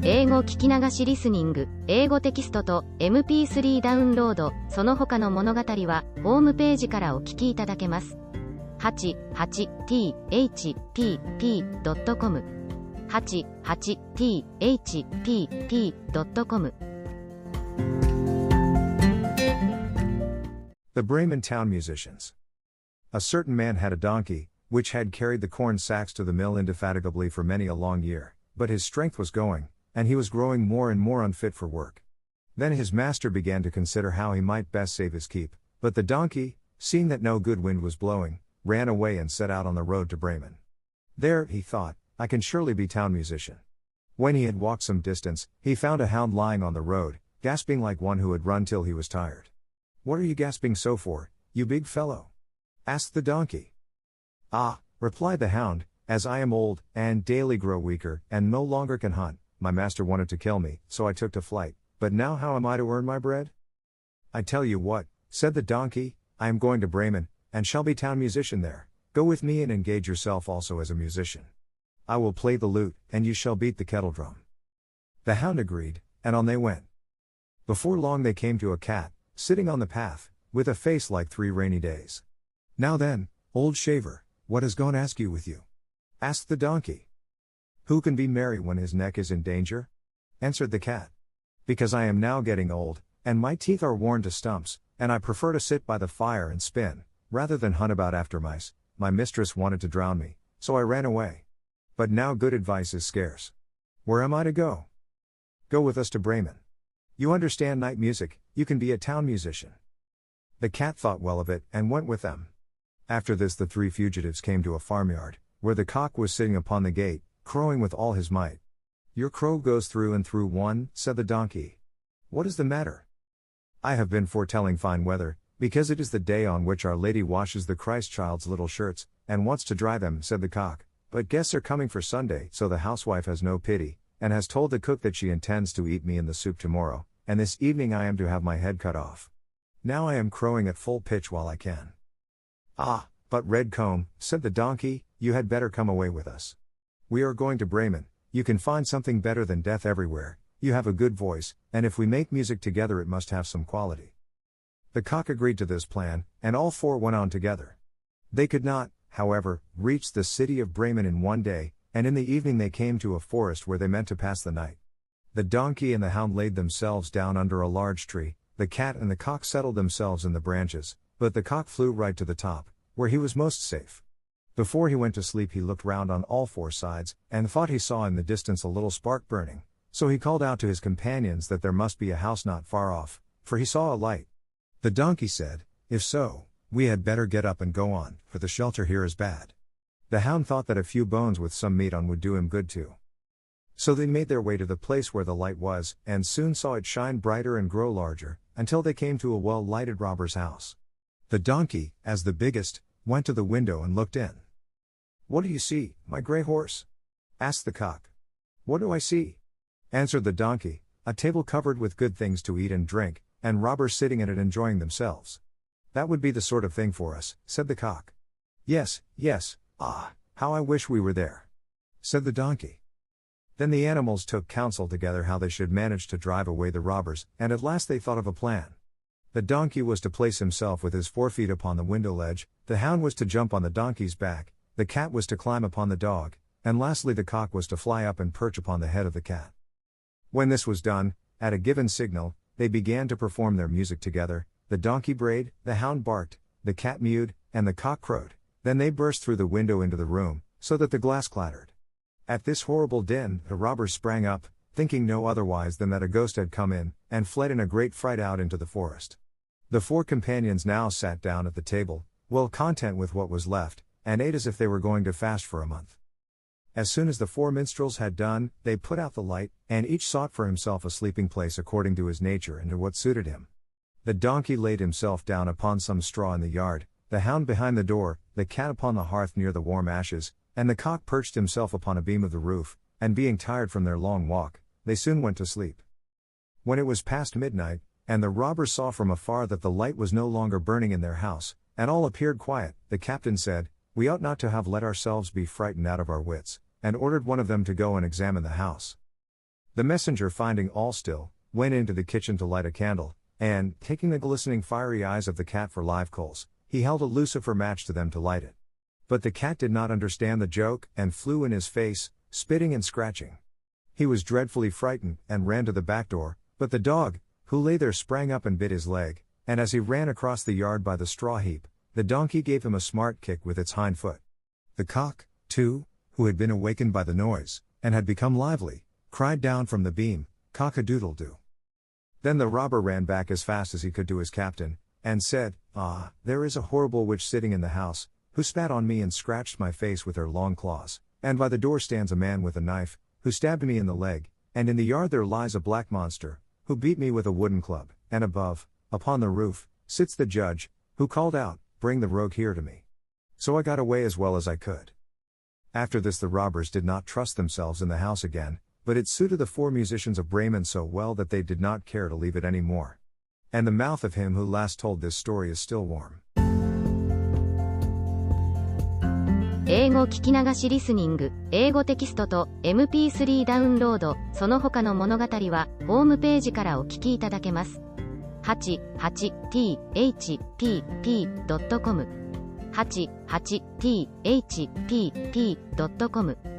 英語聞き流しリスニング、英語テキストと MP3 ダウンロード、その他の物語はホームページからお聞きいただけます。88thpp.com 88thpp.com The Bremen Town Musicians. A certain man had a donkey, which had carried the corn sacks to the mill indefatigably for many a long year, but his strength was going, and he was growing more and more unfit for work. Then his master began to consider how he might best save his keep, but the donkey, seeing that no good wind was blowing, ran away and set out on the road to Bremen. There, he thought, I can surely be town musician. When he had walked some distance, he found a hound lying on the road, gasping like one who had run till he was tired. "What are you gasping so for, you big fellow?" asked the donkey. "Ah," replied the hound, "as I am old, and daily grow weaker, and no longer can hunt, my master wanted to kill me, so I took to flight, but now how am I to earn my bread?" "I tell you what," said the donkey, "I am going to Bremen, and shall be town musician there. Go with me and engage yourself also as a musician. I will play the lute, and you shall beat the kettle drum." The hound agreed, and on they went. Before long they came to a cat, sitting on the path, with a face like 3 rainy days. "Now then, old shaver, what has gone askew with you?" asked the donkey. "Who can be merry when his neck is in danger?" answered the cat. "Because I am now getting old, and my teeth are worn to stumps, and I prefer to sit by the fire and spin, rather than hunt about after mice. My mistress wanted to drown me, so I ran away. But now good advice is scarce. Where am I to go?" "Go with us to Bremen. You understand night music, you can be a town musician." The cat thought well of it, and went with them. After this the 3 fugitives came to a farmyard, where the cock was sitting upon the gate, crowing with all his might. "Your crow goes through and through one," said the donkey. "What is the matter?" "I have been foretelling fine weather, because it is the day on which Our Lady washes the Christ child's little shirts, and wants to dry them," said the cock. "But guests are coming for Sunday, so the housewife has no pity, and has told the cook that she intends to eat me in the soup tomorrow, and this evening I am to have my head cut off. Now I am crowing at full pitch while I can." "Ah, but Redcomb," said the donkey, "you had better come away with us. We are going to Bremen, you can find something better than death everywhere, you have a good voice, and if we make music together it must have some quality." The cock agreed to this plan, and all 4 went on together. They could not, however, reach the city of Bremen in one day, and in the evening they came to a forest where they meant to pass the night. The donkey and the hound laid themselves down under a large tree, the cat and the cock settled themselves in the branches, but the cock flew right to the top, where he was most safe. Before he went to sleep he looked round on all 4 sides, and thought he saw in the distance a little spark burning, so he called out to his companions that there must be a house not far off, for he saw a light. The donkey said, "If so, we had better get up and go on, for the shelter here is bad." The hound thought that a few bones with some meat on would do him good too. So they made their way to the place where the light was, and soon saw it shine brighter and grow larger, until they came to a well-lighted robber's house. The donkey, as the biggest, went to the window and looked in. "What do you see, my grey horse?" asked the cock. "What do I see?" answered the donkey. "A table covered with good things to eat and drink, and robbers sitting at it enjoying themselves." "That would be the sort of thing for us," said the cock. "Yes, yes, ah, how I wish we were there," said the donkey. Then the animals took counsel together how they should manage to drive away the robbers, and at last they thought of a plan. The donkey was to place himself with his 4 feet upon the window ledge, the hound was to jump on the donkey's back, the cat was to climb upon the dog, and lastly the cock was to fly up and perch upon the head of the cat. When this was done, at a given signal, they began to perform their music together. The donkey brayed, the hound barked, the cat mewed, and the cock crowed. Then they burst through the window into the room, so that the glass clattered. At this horrible din, the robbers sprang up, thinking no otherwise than that a ghost had come in, and fled in a great fright out into the forest. The 4 companions now sat down at the table, well content with what was left, and ate as if they were going to fast for a month. As soon as the 4 minstrels had done, they put out the light, and each sought for himself a sleeping place according to his nature and to what suited him. The donkey laid himself down upon some straw in the yard, the hound behind the door, the cat upon the hearth near the warm ashes, and the cock perched himself upon a beam of the roof, and being tired from their long walk, they soon went to sleep. When it was past midnight, and the robbers saw from afar that the light was no longer burning in their house, and all appeared quiet, the captain said, "We ought not to have let ourselves be frightened out of our wits," and ordered one of them to go and examine the house. The messenger, finding all still, went into the kitchen to light a candle, and, taking the glistening fiery eyes of the cat for live coals, he held a lucifer match to them to light it. But the cat did not understand the joke, and flew in his face, spitting and scratching. He was dreadfully frightened, and ran to the back door, but the dog, who lay there, sprang up and bit his leg, and as he ran across the yard by the straw heap, the donkey gave him a smart kick with its hind foot. The cock, too, who had been awakened by the noise, and had become lively, cried down from the beam, "Cock-a-doodle-doo." Then the robber ran back as fast as he could to his captain, and said, "Ah, there is a horrible witch sitting in the house, who spat on me and scratched my face with her long claws, and by the door stands a man with a knife, who stabbed me in the leg, and in the yard there lies a black monster, who beat me with a wooden club, and above, upon the roof, sits the judge, who called out, 'Bring the rogue here to me.' So I got away as well as I could." After this the robbers did not trust themselves in the house again, but it suited the 4 musicians of Bremen so well that they did not care to leave it any more. And the mouth of him who last told this story is still warm. 英語聞き流しリスニング、英語テキストと MP3 ダウンロード、その他の物語はホームページからお聞きいただけます。88thpp.com 88thpp.com